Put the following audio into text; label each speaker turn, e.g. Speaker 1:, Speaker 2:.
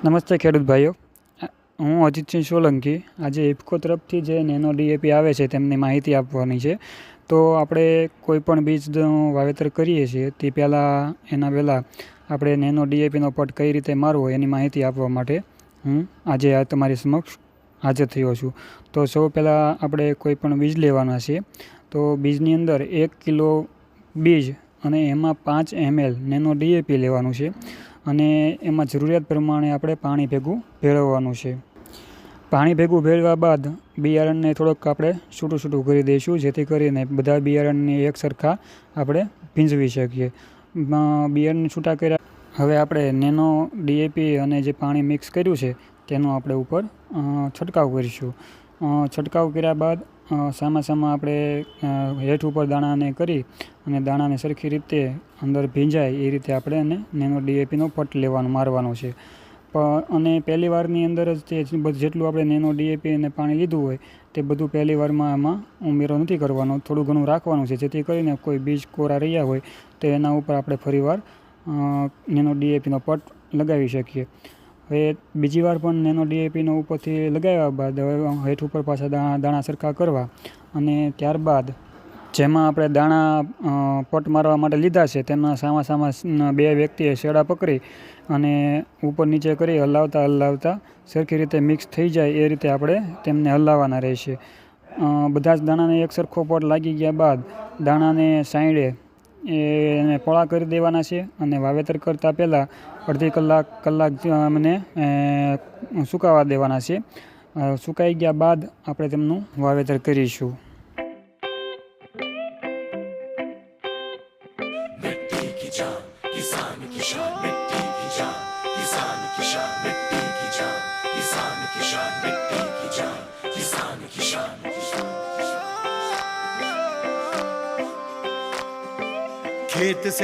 Speaker 1: નમસ્તે ખેડૂત ભાઈઓ, હું અજીતસિંહ સોલંકી આજે ઇફકો તરફથી જે નેનો ડીએપી આવે છે તેમની માહિતી આપવાની છે. તો આપણે કોઈપણ બીજનું વાવેતર કરીએ છીએ તે એના પહેલાં આપણે નેનો ડીએપીનો પટ કઈ રીતે મારવો એની માહિતી આપવા માટે હું આજે તમારી સમક્ષ હાજર થયો છું. તો સૌ પહેલાં આપણે કોઈપણ બીજ લેવાના છે. તો બીજની અંદર 1 કિલો બીજ અને એમાં 5 ml નેનો ડીએપી લેવાનું છે અને એમાં જરૂરિયાત પ્રમાણે આપણે પાણી ભેગું ભેળવવાનું છે. પાણી ભેગું ભેળવ્યા બાદ બિયારણને થોડોક આપણે છૂટું કરી દઈશું, જેથી કરીને બધા બિયારણને એક સરખા આપણે ભીંજવી શકીએ. બિયારણને છૂટા કર્યા હવે આપણે નેનો ડીએપી અને જે પાણી મિક્સ કર્યું છે તેનો આપણે ઉપર છંટકાવ કરીશું. છંટકાવ કર્યા બાદ સામા આપણે હેઠ ઉપર દાણાને કરી અને દાણાને સરખી રીતે અંદર ભીંજાય એ રીતે આપણે એને નેનો ડીએપીનો પટ મારવાનો છે. અને પહેલી વારની અંદર જ જેટલું આપણે નેનો ડીએપી અને પાણી લીધું હોય તે બધું પહેલી વારમાં એમાં ઉમેરો નથી કરવાનો, થોડું ઘણું રાખવાનું છે, જેથી કરીને કોઈ બીજ કોરા રહ્યા હોય તો એના ઉપર આપણે ફરીવાર નેનો ડીએપીનો પટ લગાવી શકીએ. હવે બીજી વાર પણ નેનો ડીએપીનો ઉપરથી લગાવ્યા બાદ હવે હેઠ ઉપર પાછા દાણા સરખા કરવા અને ત્યારબાદ જેમાં આપણે દાણા પટ મારવા માટે લીધા છે તેના સામા બે વ્યક્તિએ શેડા પકડી અને ઉપર નીચે કરી હલાવતા સરખી રીતે મિક્સ થઈ જાય એ રીતે આપણે તેમને હલાવવાના રહેશે. બધા જ દાણાને એક સરખો પટ લાગી ગયા બાદ દાણાને સાઈડે એને પોળા કરી દેવાના છે અને વાવેતર કરતાં પહેલાં અડધી કલાક અમને સુકાવા દેવાના છે. સુકાઈ ગયા બાદ આપણે તેમનું વાવેતર કરીશું.
Speaker 2: खेत से